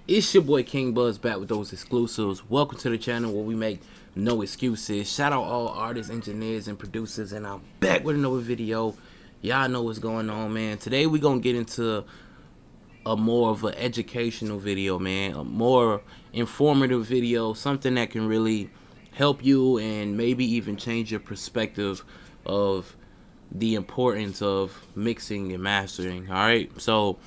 It's your boy King Buzz back with those exclusives. Welcome to the channel where we make no excuses. Shout out all artists, engineers, and producers, and I'm back with another video. Y'all know what's going on, man. Today we gonna get into a more of an educational video, man. A more informative video, something that can really help you and maybe even change your perspective of the importance of mixing and mastering. All right, so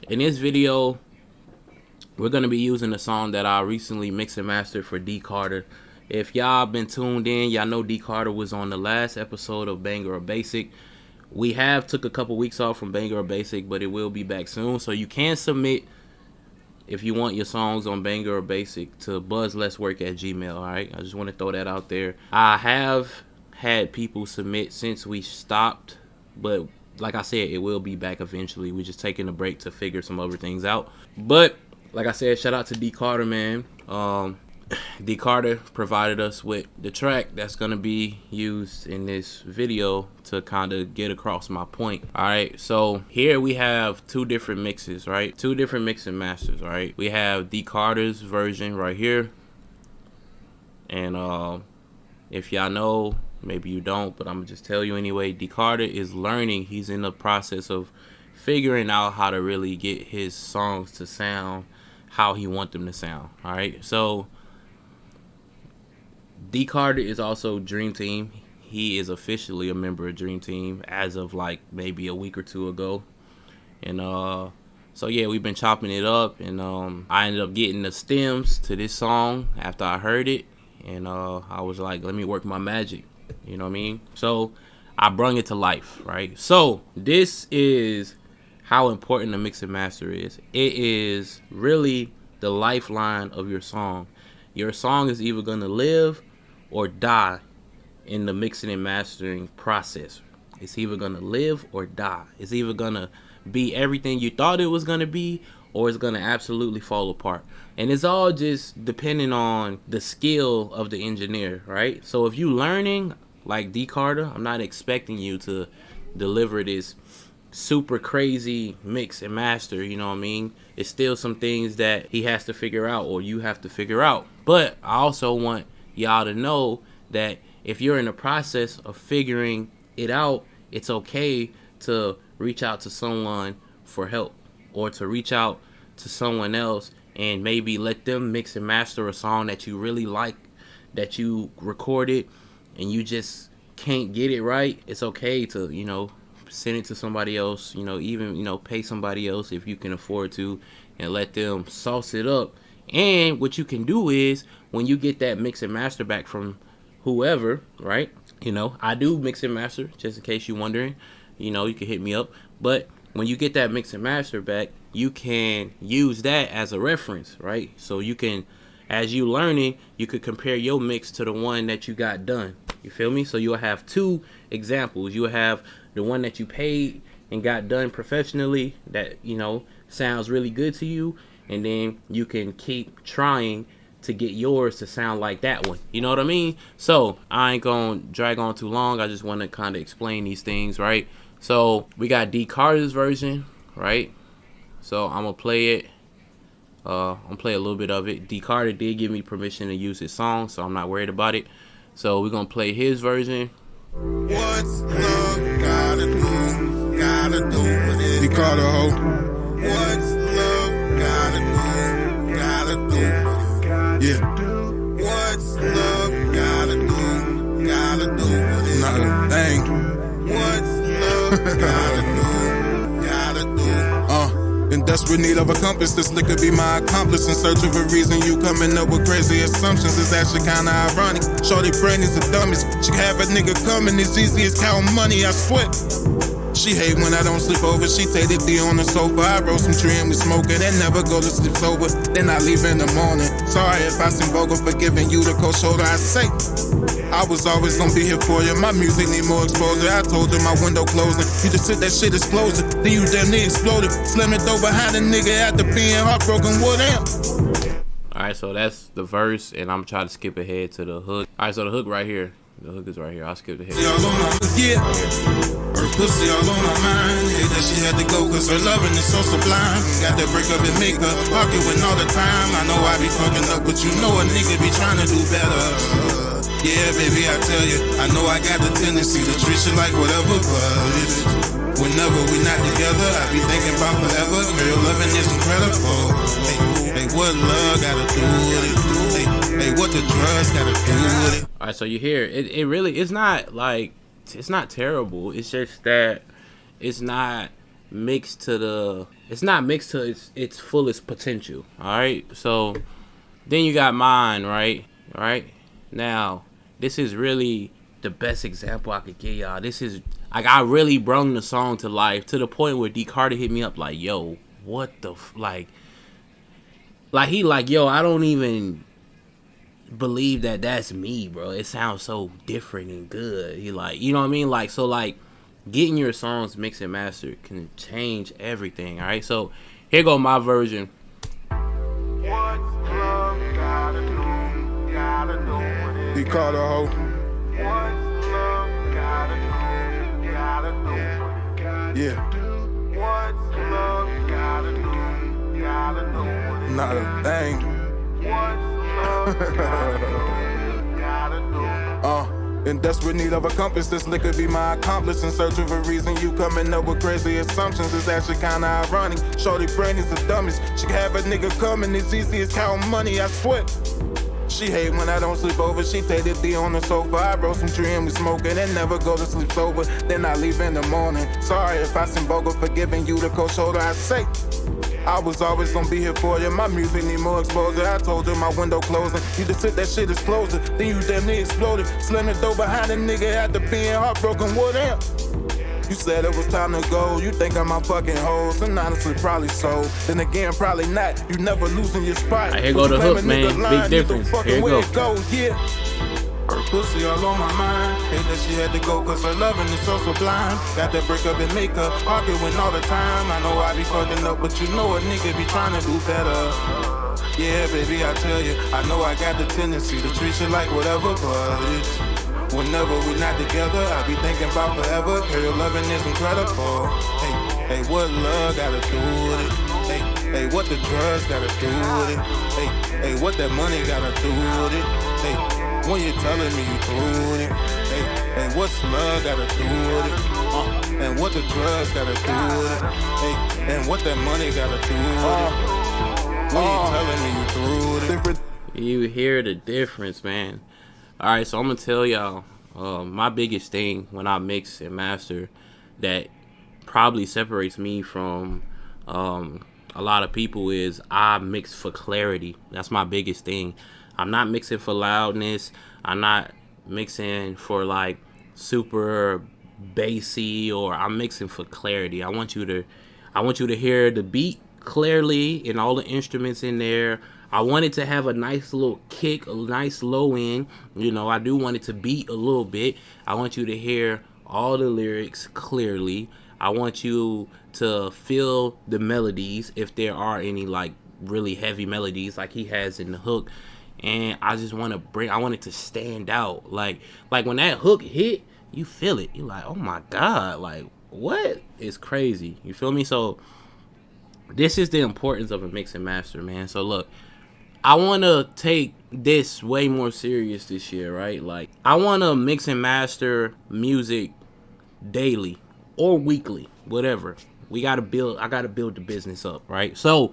in this video, we're going to be using a song that I recently mixed and mastered for D Carter. If y'all been tuned in, y'all know D Carter was on the last episode of Banger or Basic. We have took a couple weeks off from Banger or Basic, but it will be back soon. So you can submit if you want your songs on Banger or Basic to buzzletswork@gmail.com. All right, I just want to throw that out there. I have had people submit since we stopped, but like I said, it will be back eventually. We're just taking a break to figure some other things out. But like I said, shout out to D Carter, man. D Carter provided us with the track that's gonna be used in this video to kind of get across my point. All right, so here we have two different mixes, right? Two different mix and masters, right? We have D Carter's version right here, and if y'all know, maybe you don't, but I'm gonna just tell you anyway. D Carter is learning. He's in the process of figuring out how to really get his songs to sound how he wants them to sound. All right, so D Carter is also Dream Team. He is officially a member of Dream Team as of like maybe a week or two ago. And so yeah, we've been chopping it up, and I ended up getting the stems to this song after I heard it, and I was like, let me work my magic. You know what I mean? So I brung it to life, right? So this is how important the mix and master is. It is really the lifeline of your song. Your song is either gonna live or die in the mixing and mastering process. It's either gonna live or die. It's either gonna be everything you thought it was gonna be, or it's gonna absolutely fall apart. And it's all just depending on the skill of the engineer, right? So if you learning like D Carter, I'm not expecting you to deliver this super crazy mix and master, you know what I mean? It's still some things that he has to figure out, or you have to figure out. But I also want y'all to know that if you're in the process of figuring it out, it's okay to reach out to someone for help, or to reach out to someone else and maybe let them mix and master a song that you really like, that you recorded and you just can't get it right. It's okay to, you know, send it to somebody else, you know, even, you know, pay somebody else if you can afford to, and let them sauce it up. And what you can do is, when you get that mix and master back from whoever, right? You know, I do mix and master, just in case you're wondering. You know, you can hit me up. But when you get that mix and master back, you can use that as a reference, right? So you can, as you learning, you could compare your mix to the one that you got done. You feel me? So you'll have two examples. You'll have the one that you paid and got done professionally that, you know, sounds really good to you, and then you can keep trying to get yours to sound like that one. You know what I mean? So I ain't gonna drag on too long. I just want to kind of explain these things, right? So we got D Carter's version, right? So I'm gonna play it. I'm gonna play a little bit of it. D Carter did give me permission to use his song, so I'm not worried about it. So we're gonna play his version. What's love gotta do with it? D Carter, ho. What's love gotta do with it? Yeah. What's love gotta do with it? Not a thing. What's love gotta do? In desperate need of a compass, this liquor be my accomplice. In search of a reason, you coming up with crazy assumptions. It's actually kinda ironic. Shorty brain is the dumbest. She can have a nigga coming as easy as counting money, I swear. She hate when I don't sleep over. She take the D on the sofa. I roll some tree and we smoking and never go to sleep sober. Then I leave in the morning. Sorry if I seem vocal for giving you the cold shoulder. I say I was always gonna be here for you. My music need more exposure. I told you my window closing. You just said that shit is closing. Then you damn near exploded. Slam the door behind a nigga after being heartbroken. What am? Alright, so that's the verse, and I'm trying to skip ahead to the hook. Alright, so the hook right here. The hook is right here. I'll skip ahead. Yeah. Her pussy all on my mind. Hate that she had to go cause her loving is so sublime. Got to break up and make up, arguing all the time. I know I be fucking up, but you know a nigga be trying to do better. Yeah, baby, I tell you, I know I got the tendency to treat you like whatever, but whenever we not together, I be thinking about forever. Girl, your loving is incredible. Hey, what love gotta do with it? Hey, what the drugs gotta do with it? Alright, so you hear it really, it's not terrible. It's just that it's not mixed to its fullest potential. Alright, so then you got mine, right? Alright, now this is really the best example I could give y'all. This is like, I really brung the song to life to the point where D Carter hit me up like, yo, what the like he like, yo, I don't even believe that that's me, bro. It sounds so different and good. He like, you know what I mean? Like, so like getting your songs mixed and mastered can change everything. All right, so here go my version. He called a hoe. Yeah. Not a thing. In desperate need of a compass, this liquor be my accomplice. In search of a reason, you coming up with crazy assumptions. It's actually kinda ironic. Shorty brain is the dumbest. She can have a nigga coming as easy as counting money, I swear. She hate when I don't sleep over. She take the D on the sofa. I roll some tree and we smoking and never go to sleep sober. Then I leave in the morning. Sorry if I seem vulgar for giving you the cold shoulder. I say I was always gonna be here for you. My music need more exposure. I told you my window closing. You just said that shit is closer. Then you damn near exploded. Slam the door behind a nigga after being heartbroken. What am? You said it was time to go. You think I'm my fucking hoes, and honestly, probably so. Then again, probably not. You never losing your spot. Here go the hook, man. Big difference. Here it go. Yeah. Her pussy all on my mind. Hate that she had to go cause her loving is so sublime. Got that break up and make up, arguing all the time. I know I be fucking up, but you know a nigga be trying to do better. Yeah, baby, I tell you, I know I got the tendency to treat you like whatever, but whenever we not together, I be thinking about forever. Girl, your loving is incredible. Hey, what love gotta do with it? Hey, what the drugs gotta do with it? Hey, what that money gotta do with it? Hey, when you're telling me you through with it? Hey, what's love gotta do with it? And what the drugs gotta do with it? Hey, and what that money gotta do with it? When you're telling me you through with it? You hear the difference, man. Alright, so I'm gonna tell y'all my biggest thing when I mix and master that probably separates me from a lot of people is I mix for clarity. That's my biggest thing. I'm not mixing for loudness. I'm not mixing for like super bassy, or I'm mixing for clarity. I want you to hear the beat clearly and all the instruments in there. I want it to have a nice little kick, a nice low end. You know, I do want it to beat a little bit. I want you to hear all the lyrics clearly. I want you to feel the melodies, if there are any like really heavy melodies like he has in the hook. And I just want I want it to stand out. Like when that hook hit, you feel it. You're like, oh my God, like what? It's crazy. You feel me? So this is the importance of a mix and master, man. So look, I want to take this way more serious this year, right? Like I want to mix and master music daily or weekly, whatever. I got to build the business up, right? So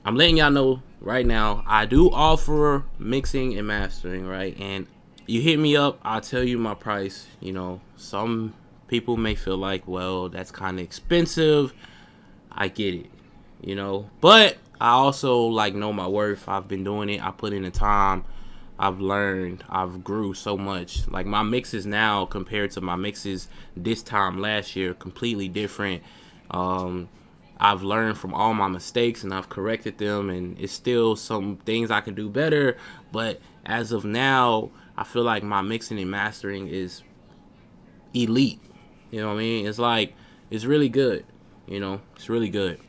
I'm letting y'all know right now, I do offer mixing and mastering, right? And you hit me up, I'll tell you my price. You know, some people may feel like, well, that's kind of expensive. I get it, you know, but I also like know my worth. I've been doing it. I put in the time. I've learned. I've grew so much. Like my mixes now compared to my mixes this time last year, completely different. I've learned from all my mistakes and I've corrected them, and it's still some things I can do better. But as of now, I feel like my mixing and mastering is elite. You know what I mean? It's like, it's really good. You know, it's really good.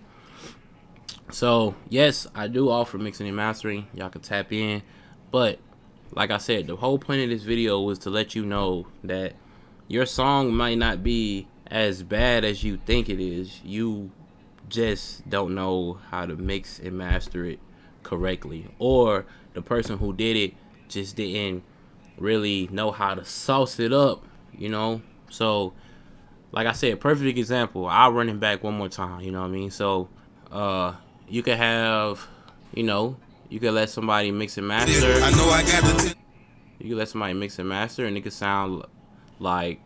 So yes, I do offer mixing and mastering. Y'all can tap in, but like I said, the whole point of this video was to let you know that your song might not be as bad as you think it is. You just don't know how to mix and master it correctly, or the person who did it just didn't really know how to sauce it up, you know. So like I said, perfect example, I'll run it back one more time, you know what I mean? So you could have, you know, you could let somebody mix and master. I know I got the You could let somebody mix and master and it could sound like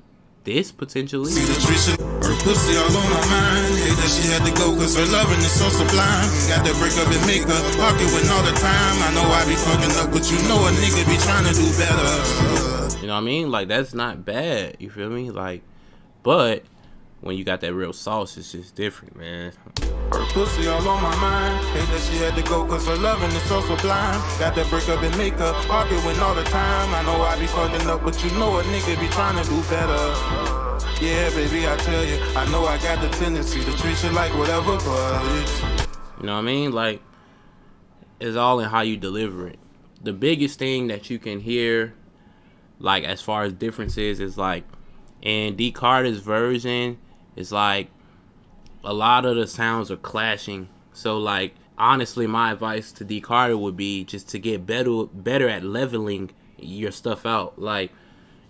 this potentially. See the Trisha, her pussy all on my mind. Hate that she had to go cause her loving is so sublime. Got to break up and make her arguing all the time. I know I be fucking up, but you know a nigga be trying to do better. You know what I mean? Like, that's not bad, you feel me? Like, but when you got that real sauce, it's just different, man. Her pussy all on my mind. Hate that she had to go cause her loving is so sublime. Got that break up and make her arguing all the time. I know I be fucking up, but you know a nigga be trying to do better. Yeah, baby, I tell you, I know I got the tendency to treat you like whatever, but you know what I mean? Like, it's all in how you deliver it. The biggest thing that you can hear, like, as far as differences, is like in D Carter's version, it's like a lot of the sounds are clashing. So like, honestly, my advice to D Carter would be just to get better at leveling your stuff out. Like,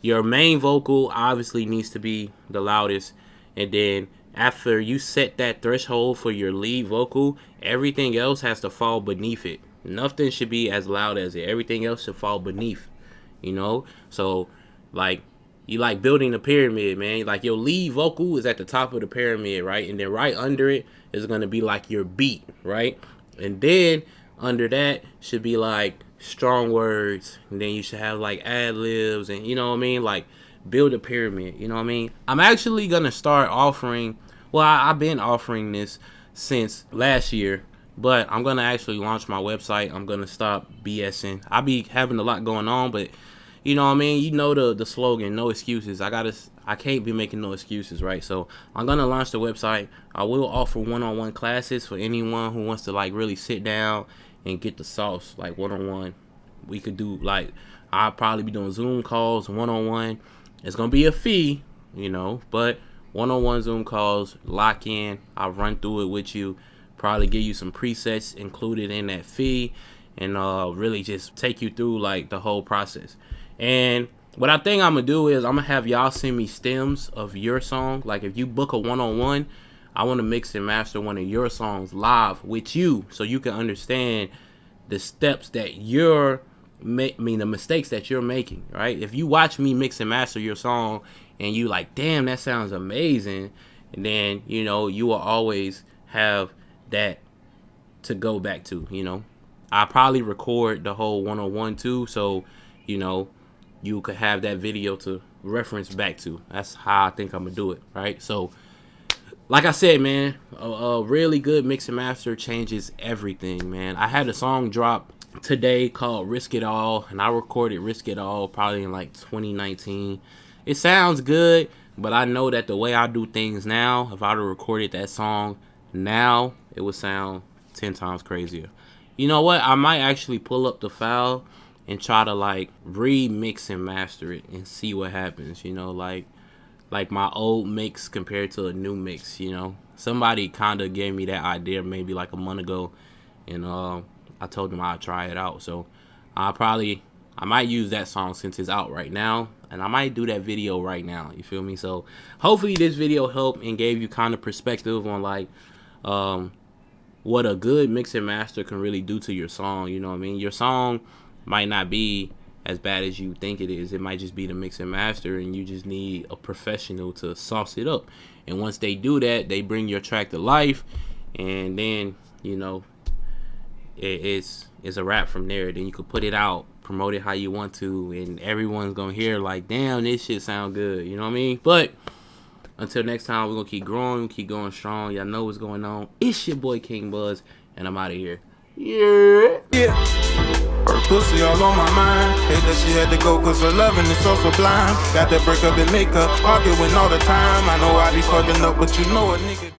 your main vocal obviously needs to be the loudest, and then after you set that threshold for your lead vocal, everything else has to fall beneath it. Nothing should be as loud as it. Everything else should fall beneath, you know? So like, you like building a pyramid, man. Like, your lead vocal is at the top of the pyramid, right? And then right under it is going to be like your beat, right? And then under that should be like strong words. And then you should have like ad-libs, and you know what I mean? Like, build a pyramid, you know what I mean? I'm actually going to start offering, well, I've been offering this since last year, but I'm going to actually launch my website. I'm going to stop BSing. I be having a lot going on, but you know what I mean? You know the slogan, no excuses. I can't be making no excuses, right? So I'm going to launch the website. I will offer one-on-one classes for anyone who wants to like really sit down and get the sauce, like one-on-one. We could do like, I'll probably be doing Zoom calls, one-on-one. It's going to be a fee, you know, but one-on-one Zoom calls, lock in. I'll run through it with you, probably give you some presets included in that fee, and really just take you through like the whole process. And what I think I'm gonna do is I'm gonna have y'all send me stems of your song. Like, if you book a one-on-one, I want to mix and master one of your songs live with you, so you can understand the steps that the mistakes that you're making, right? If you watch me mix and master your song and you like, damn, that sounds amazing, and then, you know, you will always have that to go back to, you know. I probably record the whole one-on-one too, so, you know, you could have that video to reference back to. That's how I think I'm gonna do it, right? So like I said, man, a really good mix and master changes everything, man. I had a song drop today called Risk It All, and I recorded Risk It All probably in like 2019. It sounds good, but I know that the way I do things now, if I'd have recorded that song now, it would sound 10 times crazier. You know what? I might actually pull up the file and try to like remix and master it and see what happens, you know, like my old mix compared to a new mix, you know. Somebody kind of gave me that idea maybe like a month ago, and I told them I'd try it out. So I might use that song since it's out right now, and I might do that video right now, you feel me? So hopefully this video helped and gave you kind of perspective on like what a good mix and master can really do to your song, you know what I mean? Your song might not be as bad as you think it is. It might just be the mix and master, and you just need a professional to sauce it up. And once they do that, they bring your track to life, and then, you know, it's a wrap from there. Then you can put it out, promote it how you want to, and everyone's gonna hear like, damn, this shit sound good, you know what I mean? But until next time, we're gonna keep growing, keep going strong. Y'all know what's going on. It's your boy King Buzz, and I'm out of here. Yeah. Her pussy all on my mind. Hate that she had to go cause her loving is so sublime. Got that break up and make her arguing all the time. I know I be fucking up, but you know a nigga